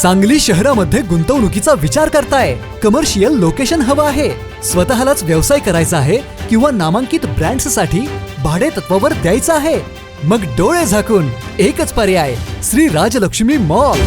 सांगली शहरामध्ये गुंतवणुकीचा विचार करताय? कमर्शियल लोकेशन हवं आहे? स्वतःलाच व्यवसाय करायचा आहे किंवा नामांकित ब्रँड्ससाठी भाडे तत्वावर द्यायचं आहे? मग डोळे झाकून एकच पर्याय, श्री राजलक्ष्मी मॉल.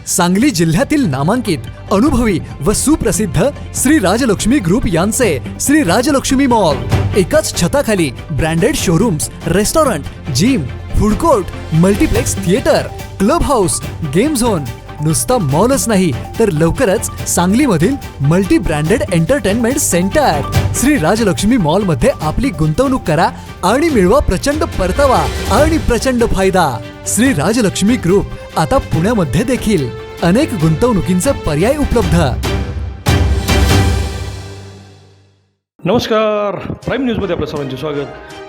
सांगली जिल्ह्यातील नामांकित, अनुभवी व सुप्रसिद्ध श्री राजलक्ष्मी ग्रुप यांचे श्री राजलक्ष्मी मॉल. एकाच छताखाली branded showrooms, restaurant, gym, food court, multiplex theatre, club house, game zone. नुसता मॉलच नाही तर लवकरच सांगलीमधील multi branded entertainment centre. Shri Rajlakshmi mall मध्ये आपली गुंतवणूक करा आणि मिळवा प्रचंड परतावा आणि प्रचंड फायदा. श्री राजलक्ष्मी ग्रुप आता पुण्यामध्ये देखील. अनेक गुंतवणुकींचे पर्याय उपलब्ध. नमस्कार, प्राईम न्यूजमध्ये आपलं सर्वांचे स्वागत.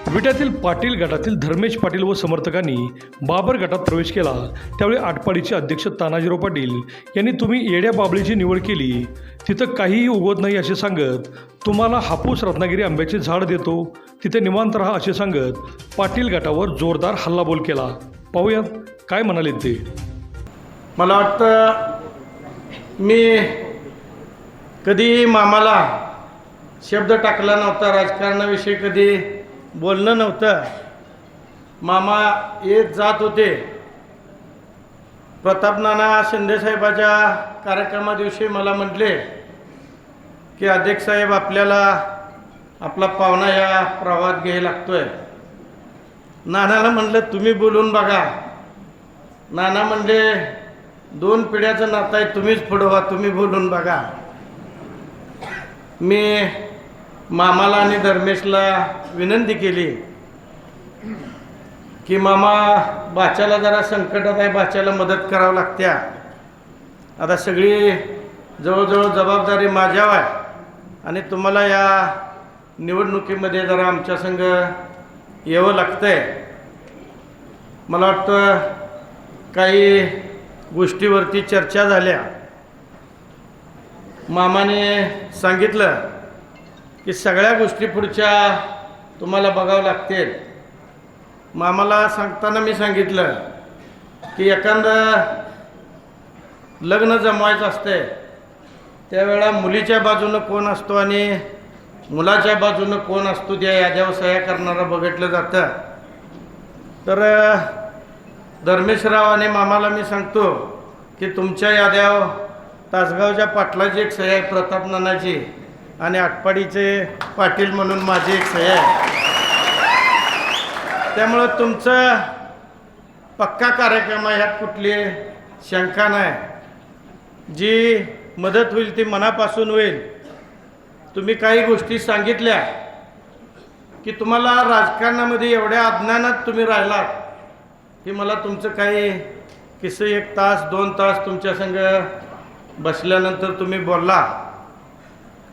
विट्यातील पाटील गटातील धर्मेश पाटील व समर्थकांनी बाबर गटात प्रवेश केला. त्यावेळी आटपाडीचे अध्यक्ष तानाजीराव पाटील यांनी तुम्ही येड्या बाबळीची निवड केली, तिथं काहीही उगवत नाही असे सांगत, तुम्हाला हापूस रत्नागिरी आंब्याचे झाड देतो, तिथे निवांत राहा असे सांगत पाटील गटावर जोरदार हल्लाबोल केला. पाहूयात काय म्हणाले ते. मला वाटतं मी कधी मामाला शब्द टाकला नव्हता, राजकारणाविषयी कधी बोलणं नव्हतं. मामा येत जात होते. प्रताप नाना शिंदेसाहेबाच्या कार्यक्रमादिवशी मला म्हटले की अध्यक्ष साहेब, आपल्याला आपला पाहुणा या प्रवाहात घ्यायला लागतोय. नानाला म्हणलं तुम्ही बोलून बघा. नाना म्हणले 2 पिढ्याचं नातं आहे, तुम्हीच पुढं व्हा, तुम्ही बोलून बघा. मी मामाला आणि धर्मेशला विनंती केली की मामा, बाच्याला जरा संकटात आहे, बाच्याला मदत करावं लागत्या. आता सगळी जवळजवळ जबाबदारी माझ्यावर आहे आणि तुम्हाला या निवडणुकीमध्ये जरा आमच्या संग यावं लागतंय. मला वाटतं काही गोष्टीवरती चर्चा झाल्या. मामाने सांगितलं की सगळ्या गोष्टी पुढच्या तुम्हाला बघावं लागतील. मामाला सांगताना मी सांगितलं की एखादं लग्न जमवायचं असते त्यावेळा मुलीच्या बाजूनं कोण असतो आणि मुलाच्या बाजूनं कोण असतो त्या याद्यावर सह्या करणारा बघितलं जातं. तर धर्मेशराव आणि मामाला मी सांगतो की तुमच्या याद्यावर तासगावच्या पाटलाची एक सह्या आहे, प्रताप नानाची, आणि आटपाडीचे पाटील म्हणून माझी एक सह्या आहे. त्यामुळं तुमचं पक्का कार्यक्रम आहे, ह्यात कुठली शंका नाही. जी मदत होईल ती मनापासून होईल. तुम्ही काही गोष्टी सांगितल्या की तुम्हाला राजकारणामध्ये एवढ्या अज्ञानात तुम्ही राहिलात की मला तुमचं काही किस्से 1 तास 2 तास तुमच्या संग बसल्यानंतर तुम्ही बोलला.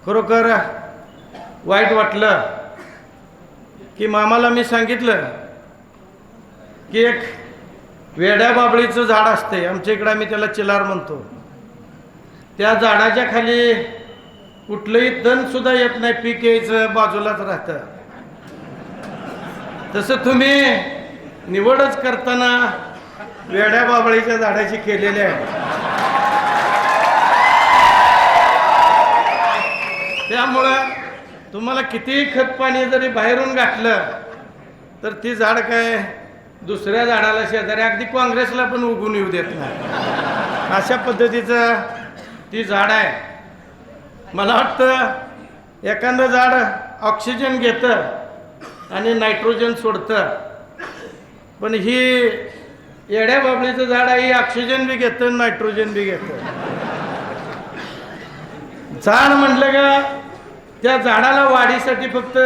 खरोखर वाईट वाटलं की मामाला मी सांगितलं की एक वेड्या बाबळीचं झाड असते, आमच्या इकडं आम्ही त्याला चिलार म्हणतो. त्या झाडाच्या खाली कुठलंही तणसुद्धा येत नाही, पीक यायचं बाजूलाच राहतं. तसं तुम्ही निवडच करताना वेड्या बाबळीच्या झाडाची केलेली आहे. त्यामुळं तुम्हाला कितीही खत पाणी जरी बाहेरून घातलं तर ती झाड काय दुसऱ्या झाडाला शेजारी, अगदी काँग्रेसला पण उगून येऊ देत नाही, अशा पद्धतीचं ती झाड आहे. मला वाटतं एखादं झाड ऑक्सिजन घेतं आणि नायट्रोजन सोडतं, पण ही येड्या बाबळीचं झाड आहे, ऑक्सिजन बी घेतं नायट्रोजन बी घेतं. झाड म्हटलं का त्या झाडाला वाढीसाठी फक्त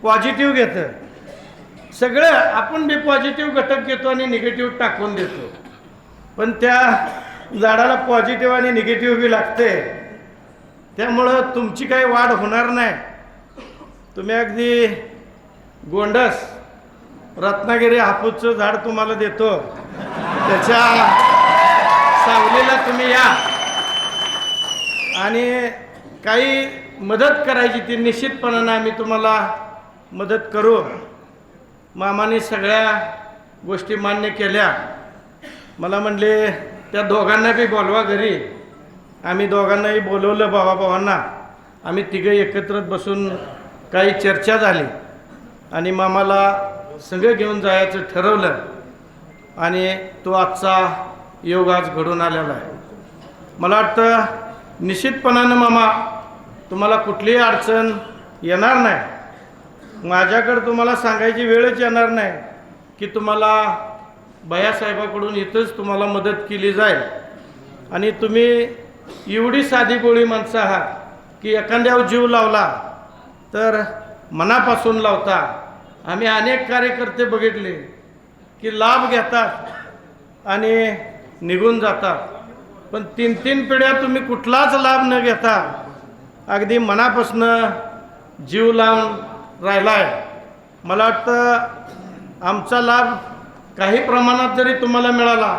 पॉझिटिव्ह घेतं. सगळं आपण बी पॉझिटिव्ह घटक घेतो आणि निगेटिव्ह टाकून देतो, पण त्या झाडाला पॉझिटिव्ह आणि निगेटिव्ह बी लागते. त्यामुळं तुमची काही वाढ होणार नाही. तुम्ही अगदी गोंडस रत्नागिरी हापूसचं झाड तुम्हाला देतो, त्याच्या सावलीला तुम्ही या आणि काही मदत करायची ती निश्चितपणानं आम्ही तुम्हाला मदत करू. मामाने सगळ्या गोष्टी मान्य केल्या. मला म्हणले त्या दोघांना बी बोलवा घरी. आम्ही दोघांनाही बोलवलं, भावाभावांना. आम्ही तिघे एकत्र बसून काही चर्चा झाली आणि मामाला सगळं घेऊन जायचं ठरवलं आणि तो आजचा योग आज घडून आलेला आहे. मला वाटतं निश्चितपणानं मामा तुम्हाला कुठलीही अडचण येणार नाही. माझ्याकडं तुम्हाला सांगायची वेळच येणार नाही की तुम्हाला भैयासाहेबाकडून इथंच तुम्हाला मदत केली जाईल. आणि तुम्ही एवढी साधी गोळी माणसं आहात की एखाद्यावर जीव लावला तर मनापासून लावता. आम्ही अनेक कार्यकर्ते बघितले की लाभ घेतात आणि निघून जातात, पण 3-3 पिढ्या तुम्ही कुठलाच लाभ न घेता अगदी मनापासून जीव लावून राहिला आहे. मला वाटतं आमचा लाभ काही प्रमाणात जरी तुम्हाला मिळाला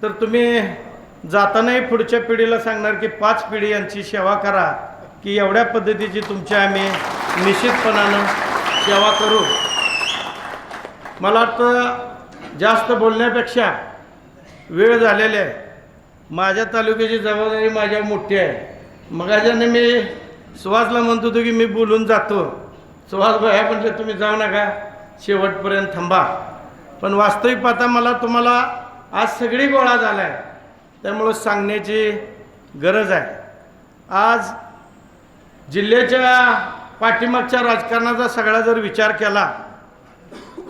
तर तुम्ही जातानाही पुढच्या पिढीला सांगणार की 5 पिढी यांची सेवा करा, की एवढ्या पद्धतीची तुमची आम्ही निश्चितपणानं सेवा करू. मला वाटतं जास्त बोलण्यापेक्षा वेळ झालेली आहे. माझ्या तालुक्याची जबाबदारी माझ्यावर मोठी आहे. मगाच्याने मी सुहासला म्हणत होतो की मी बोलून जातो. सुहास भैया म्हटले तुम्ही जाऊ नका, शेवटपर्यंत थांबा. पण वास्तविक पाहता मला तुम्हाला आज सगळी गोळा झाला आहे, त्यामुळं सांगण्याची गरज आहे. आज जिल्ह्याच्या पाठीमागच्या राजकारणाचा सगळा जर विचार केला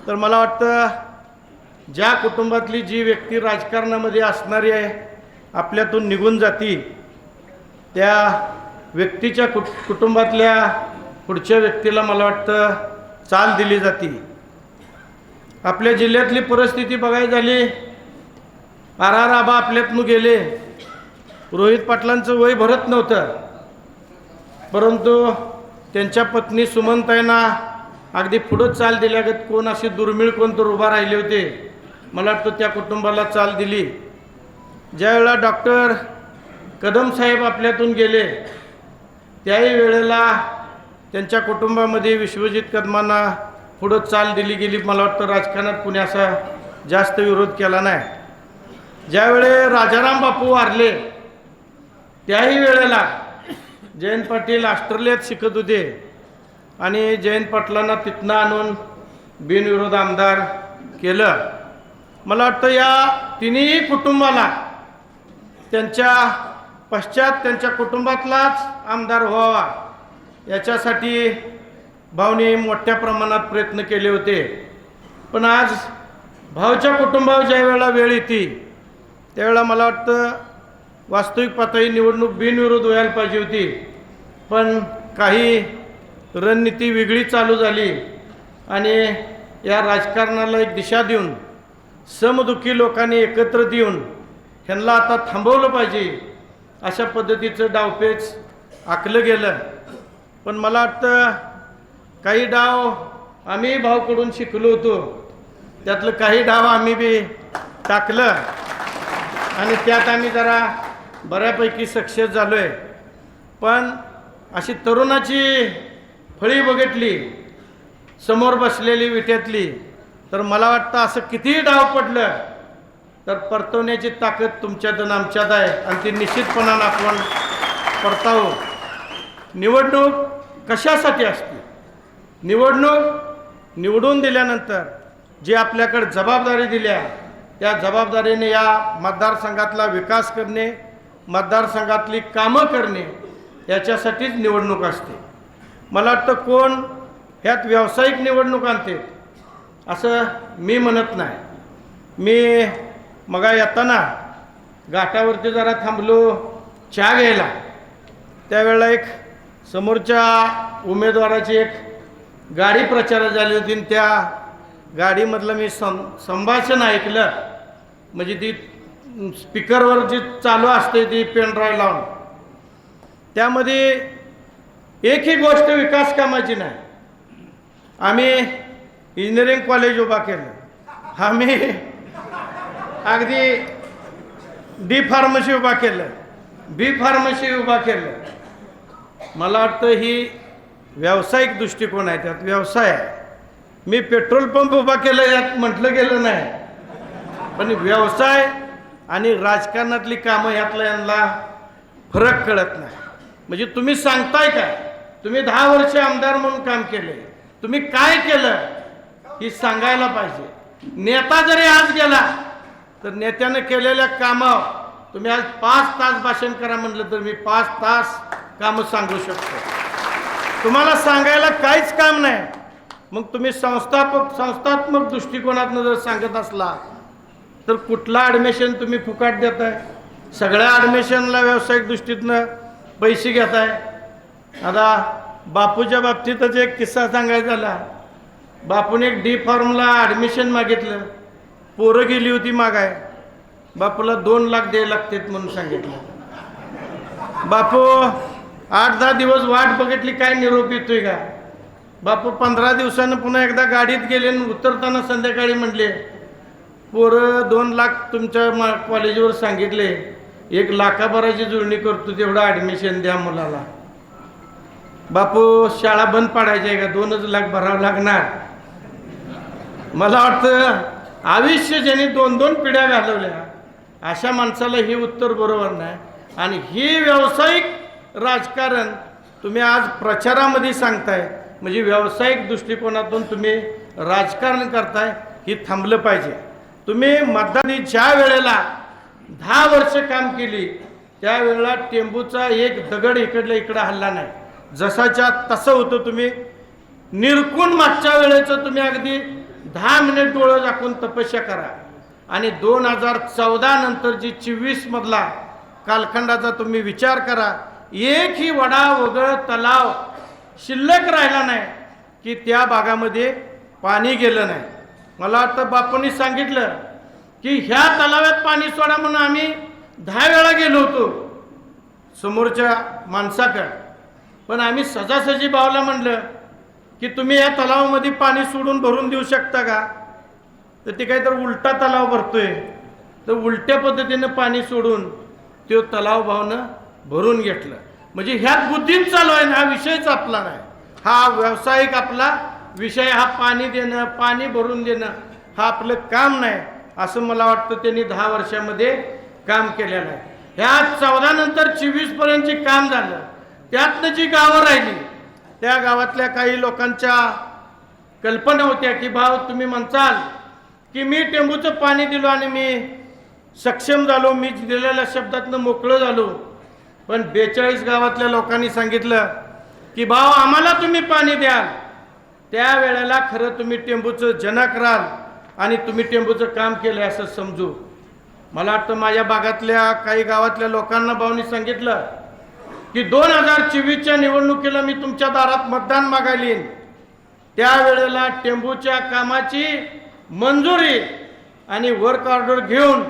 तर मला वाटतं ज्या कुटुंबातली जी व्यक्ती राजकारणामध्ये असणारी आहे आपल्यातून निघून जाती, त्या व्यक्तीच्या कुटुंबातल्या पुढच्या व्यक्तीला मला वाटतं चाल दिली जाते. आपल्या जिल्ह्यातली परिस्थिती बघायची झाली, आबा आपल्यातून गेले. रोहित पाटलांचं वय भरत नव्हतं, परंतु त्यांच्या पत्नी सुमनताईंना अगदी पुढं चाल दिल्यागत कोण असे दुर्मिळ कोण तर उभा राहिले होते. मला वाटतं त्या कुटुंबाला चाल दिली. ज्यावेळेला डॉक्टर कदम साहेब आपल्यातून गेले त्याही वेळेला त्यांच्या कुटुंबामध्ये विश्वजित कदमांना पुढं चाल दिली गेली. मला वाटतं राजकारणात कुणी असा जास्त विरोध केला नाही. ज्यावेळे राजाराम बापू वारले त्याही वेळेला जयंत पाटील ऑस्ट्रेलियात शिकत होते आणि जयंत पाटलांना तिथनं आणून बिनविरोध आमदार केलं. मला वाटतं या तिन्ही कुटुंबाला त्यांच्या पश्चात त्यांच्या कुटुंबातलाच आमदार व्हावा याच्यासाठी भाऊने मोठ्या प्रमाणात प्रयत्न केले होते. पण आज भाऊच्या कुटुंबावर ज्या वेळेला वेळ येते त्यावेळेला मला वाटतं वास्तविक पातळी निवडणूक बिनविरोध व्हायला पाहिजे होती, पण काही रणनीती वेगळी चालू झाली आणि या राजकारणाला एक दिशा देऊन समदुखी लोकांनी एकत्र देऊन ह्यांना आता थांबवलं पाहिजे अशा पद्धतीचं डावपेच आखलं गेलं. पण मला वाटतं काही डाव आम्ही भाऊकडून शिकलो होतो, त्यातलं काही डाव आम्ही बी टाकलं आणि त्यात आम्ही जरा बऱ्यापैकी सक्सेस झालो आहे. पण अशी तरुणाची फळी बघितली समोर बसलेली विट्यातली तर मला वाटतं असं कितीही डाव पडलं तर परतवण्याची ताकद तुमच्यात आणि आमच्यात आहे आणि ती निश्चितपणानं आपण परतावू. निवडणूक कशासाठी असते? निवडणूक निवडून दिल्यानंतर जी आपल्याकडे जबाबदारी दिल्या त्या जबाबदारीने या मतदारसंघातला विकास करणे, मतदारसंघातली कामं करणे याच्यासाठीच निवडणूक असते. मला वाटतं कोण ह्यात व्यावसायिक निवडणूक आणते असं मी म्हणत नाही. मी मग येताना घाटावरती जरा थांबलो चहा घ्यायला, त्यावेळेला एक समोरच्या उमेदवाराची एक गाडी प्रचार झाली होती आणि त्या गाडीमधलं मी संभाषण ऐकलं. म्हणजे ती स्पीकरवर जी चालू असते ती पेनड्राईव्ह लावून, त्यामध्ये एकही गोष्ट विकास कामाची नाही. आम्ही इंजिनिअरिंग कॉलेज उभा केलं, आम्ही अगदी डी फार्मसी उभा केलं, बी फार्मसी उभा केलं. मला वाटतं ही व्यावसायिक दृष्टिकोन आहे, त्यात व्यवसाय आहे. मी पेट्रोल पंप उभा केलं यात म्हटलं गेलं नाही, पण व्यवसाय आणि राजकारणातली कामं ह्यातला यांना फरक कळत नाही. म्हणजे तुम्ही सांगताय काय, तुम्ही 10 वर्ष आमदार म्हणून काम केले, तुम्ही काय केलं ही सांगायला पाहिजे. नेता जरी आज गेला तर नेत्यानं केलेल्या कामावर तुम्ही आज 5 तास भाषण करा म्हटलं तर मी 5 तास कामं सांगू शकतो. तुम्हाला सांगायला काहीच काम नाही. मग तुम्ही संस्थात्मक दृष्टिकोनातनं जर सांगत असला तर कुठला ॲडमिशन तुम्ही फुकाट देताय? सगळ्या ॲडमिशनला व्यावसायिक दृष्टीतनं पैसे घेताय. आता बापूच्या बाबतीतच एक किस्सा सांगायचा झाला. बापूने एक डी फॉर्मला ॲडमिशन मागितलं, पोरं गेली होती मागाय, बापूला 2 लाख द्यायला लागतात म्हणून सांगितलं. बापू 8-10 दिवस वाट बघितली, काय निरोप येतोय का. बापू 15 दिवसानं पुन्हा एकदा गाडीत गेले आणि उतरताना संध्याकाळी म्हणले, पोरं 2 लाख तुमच्या कॉलेजवर सांगितले, 1 लाखाभराची जुळणी करतो, तेवढं ॲडमिशन द्या मुलाला. बापू शाळा बंद पाडायची आहे का, 2च लाख भरावं लागणार. मला वाटतं आयुष्य ज्यांनी 2-2 पिढ्या घालवल्या अशा माणसाला हे उत्तर बरोबर नाही. आणि हे व्यावसायिक राजकारण तुम्ही आज प्रचारामध्ये सांगताय, म्हणजे व्यावसायिक दृष्टिकोनातून तुम्ही राजकारण करताय, ही थांबलं पाहिजे. तुम्ही मतदानी ज्या वेळेला 10 वर्ष काम केली त्यावेळेला टेंबूचा एक दगड इकडल्या इकडं हल्ला नाही, जसाच्या तसं होतं. तुम्ही निरकून मागच्या वेळेचं तुम्ही अगदी 10 मिनिट डोळं झाकून तपस्या करा आणि 2014 नंतर जी 24 मधला कालखंडाचा तुम्ही विचार करा. एकही वडा वगळ तलाव शिल्लक राहिला नाही की त्या भागामध्ये पाणी गेलं नाही. मला वाटतं बापूंनी सांगितलं की ह्या तलावात पाणी सोडा म्हणून आम्ही 10 वेळा गेलो होतो समोरच्या माणसाकडे, पण आम्ही सजासजी भावला म्हणलं की तुम्ही या तलावामध्ये पाणी सोडून भरून देऊ शकता का. तर ते काय तर उलटा तलाव भरतोय, तर उलट्या पद्धतीनं पाणी सोडून तो तलाव भावनं भरून घेतलं. म्हणजे ह्यात बुद्धीच चालू आहे ना, हा विषयच आपला नाही. हा व्यावसायिक आपला विषय, हा पाणी देणं, पाणी भरून देणं हा आपलं काम नाही, असं मला वाटतं त्यांनी 10 वर्षामध्ये काम केलेलं आहे. ह्या 14 नंतर 24 पर्यंतचे काम झालं. त्यातनं जी गावं राहिली त्या गावातल्या काही लोकांच्या कल्पना होत्या की भाऊ तुम्ही म्हणताल की मी टेंबूचं पाणी दिलो आणि मी सक्षम झालो, मी दिलेल्या शब्दातनं मोकळं झालो. पण 42 गावातल्या लोकांनी सांगितलं की भाऊ आम्हाला तुम्ही पाणी द्याल, त्यावेळेला खरं तुम्ही टेंबूचं जनक राल आणि तुम्ही टेंबूचं काम केलं असं समजू. मला वाटतं माझ्या भागातल्या काही गावातल्या लोकांना भाऊनी सांगितलं की 2024च्या निवडणुकीला मी तुमच्या दारात मतदान मागायला येईन, त्यावेळेला टेंबूच्या कामाची मंजुरी आणि वर्क ऑर्डर घेऊन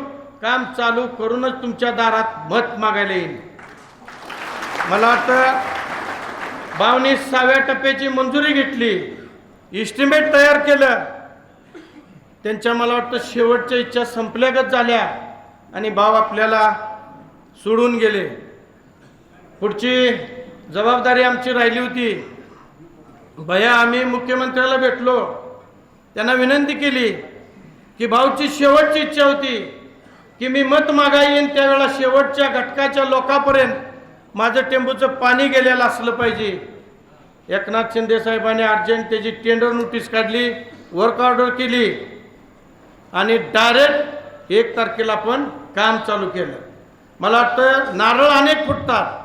काम चालू करूनच तुमच्या दारात मत मागायला येईल. मला वाटतं भाऊनी 6व्या टप्प्याची मंजुरी घेतली, इस्टिमेट तयार केलं. त्यांच्या मला वाटतं शेवटच्या इच्छा संपल्यागत झाल्या आणि भाऊ आपल्याला सोडून गेले. पुढची जबाबदारी आमची राहिली होती. भैया आम्ही मुख्यमंत्र्याला भेटलो, त्यांना विनंती केली की भाऊची शेवटची इच्छा होती की मी मत मागायला येईन त्यावेळेला शेवटच्या घटकाच्या लोकांपर्यंत माझं टेंबूचं पाणी गेलेलं असलं पाहिजे. एकनाथ शिंदे साहेबांनी अर्जंट त्याची टेंडर नोटीस काढली, वर्क ऑर्डर केली आणि डायरेक्ट 1 तारखेला आपण काम चालू केलं. मला वाटतं नारळ अनेक फुटतात,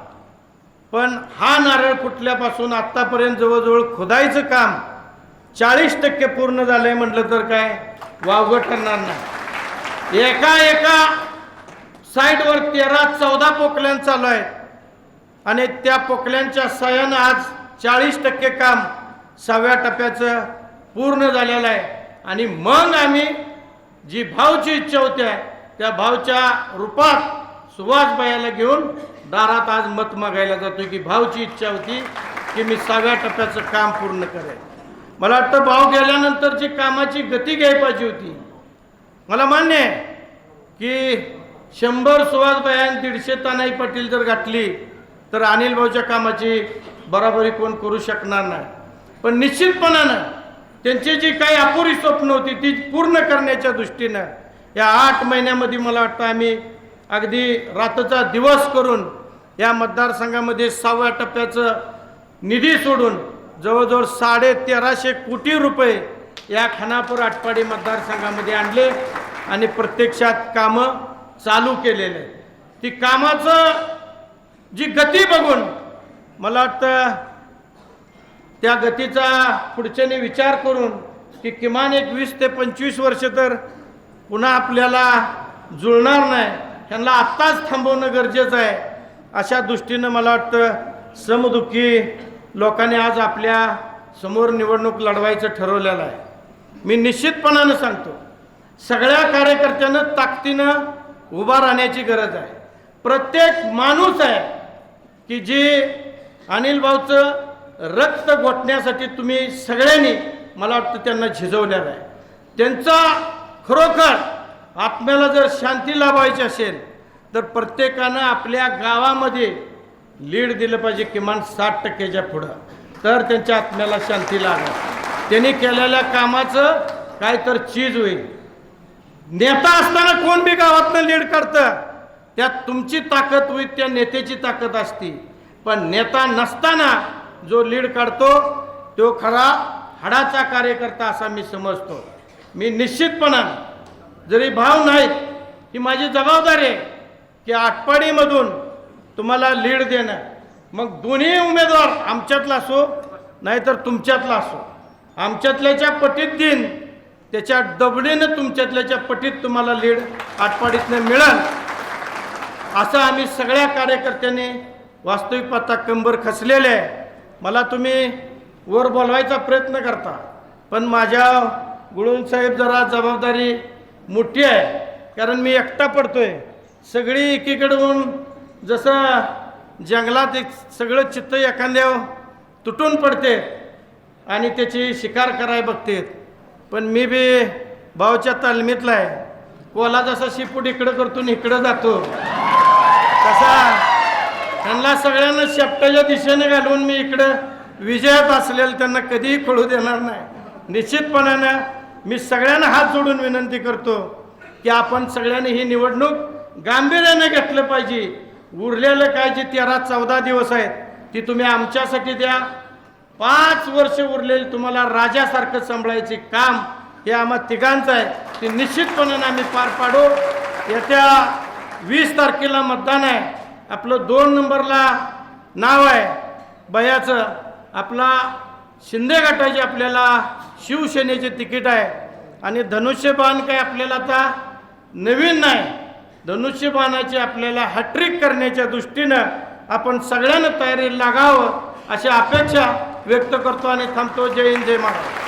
पण हा नारळ फुटल्यापासून आत्तापर्यंत जवळजवळ खोदाईचं काम 40% पूर्ण झालंय म्हटलं तर काय वावगं ठरणार नाही. एका साईडवर 13-14 पोकल्यान चालू आहेत आणि त्या पोकल्यांच्या सहाय्यानं आज 40% काम 6व्या टप्प्याचं पूर्ण झालेलं आहे. आणि मग आम्ही जी भाऊची इच्छा होत्या त्या भाऊच्या रूपात सुभाषबाईला घेऊन दारात आज मत मागायला जातोय की भाऊची इच्छा होती की मी 6व्या टप्प्याचं काम पूर्ण करेन. मला वाटतं भाऊ गेल्यानंतरची कामाची गती घ्यायला पाहिजे होती. मला मान्य आहे की 100 सुभाषबाई आणि 150 तानाई पाटील जर घातली तर अनिल भाऊच्या कामाची बराबरी कोण करू शकणार नाही. पण निश्चितपणानं त्यांची जी काही अपुरी स्वप्न होती ती पूर्ण करण्याच्या दृष्टीनं या 8 महिन्यामध्ये मला वाटतं आम्ही अगदी रात्रचा दिवस करून या मतदारसंघामध्ये 6व्या टप्प्याचं निधी सोडून जवळजवळ 1350 कोटी रुपये या खानापूर आटपाडी मतदारसंघामध्ये आणले आणि प्रत्यक्षात कामं चालू केलेले. ती कामाचं जी गती बघून मला वाटतं त्या गतीचा पुढच्याने विचार करून की किमान एक 20 ते 25 वर्ष तर पुन्हा आपल्याला जुळणार नाही, ह्यांना आत्ताच थांबवणं गरजेचं आहे. अशा दृष्टीनं मला वाटतं समदुःखी लोकांनी आज आपल्या समोर निवडणूक लढवायचं ठरवलेलं आहे. मी निश्चितपणानं सांगतो, सगळ्या कार्यकर्त्यांना ताकदीनं उभा राहण्याची गरज आहे. प्रत्येक माणूस आहे की जे अनिल भाऊचं रक्त गोठण्यासाठी तुम्ही सगळ्यांनी मला वाटतं त्यांना झिजवलेलं आहे. त्यांचा खरोखर आत्म्याला जर शांती लाभायची असेल तर प्रत्येकानं आपल्या गावामध्ये लीड दिलं पाहिजे किमान 60% पुढं, तर त्यांच्या आत्म्याला शांती लागेल. त्यांनी केलेल्या कामाचं काय तर चीज होईल. नेता असताना कोण बी गावातनं लीड करतं, त्यात तुमची ताकद होईल, त्या नेत्याची ताकद असती. पण नेता नसताना जो लीड काढतो तो खरा हाडाचा कार्यकर्ता असा मी समजतो. मी निश्चितपणानं जरी भाव नाहीत, ही माझी जबाबदारी आहे की आटपाडीमधून तुम्हाला लीड देणं. मग दोन्ही उमेदवार आमच्यातला असो नाहीतर तुमच्यातला असो, आमच्यातल्याच्या पटीत देईन, त्याच्या दबडीनं तुमच्यातल्याच्या पटीत तुम्हाला लीड आटपाडीतनं मिळेल असं आम्ही सगळ्या कार्यकर्त्यांनी वास्तविक पाहता कंबर खचलेले आहे. मला तुम्ही वर बोलवायचा प्रयत्न करता, पण माझ्या गुळून साहेब जरा जबाबदारी मोठी आहे, कारण मी एकटा पडतोय. सगळी एकीकडून जसं जंगलात एक सगळं चित्त एखाद्या तुटून पडते आणि त्याची शिकार कराय बघते. पण मी बी भाऊच्या तालमीतला आहे. कोला जसा शिपूट इकडं करतो आणि इकडं जातो तसा त्यांना सगळ्यांना शेपटाच्या दिशेने घालून मी इकडं विजयात असलेलं त्यांना कधीही कळू देणार नाही. निश्चितपणानं मी सगळ्यांना हात जोडून विनंती करतो की आपण सगळ्यांनी ही निवडणूक गांभीर्याने घेतलं पाहिजे. उरलेलं काय जे 13-14 दिवस आहेत ती तुम्ही आमच्यासाठी द्या. 5 वर्ष उरलेली तुम्हाला राजासारखं सांभाळायचे काम हे आम्हा तिघांचं आहे. ते निश्चितपणे आम्ही पार पाडू. येत्या 20 तारखेला मतदान आहे. आपलं 2 नंबरला नाव आहे बयाचं. आपला शिंदे गटाची आपल्याला शिवसेनेचे तिकीट आहे आणि धनुष्यबाण काय आपल्याला आता नवीन नाही. धनुष्यबाणाची आपल्याला हॅट्रिक करण्याच्या दृष्टीनं आपण सगळ्यांना तयारी लागावं अशी अपेक्षा व्यक्त करतो आणि थांबतो. जय हिंद, जय महाराष्ट्र.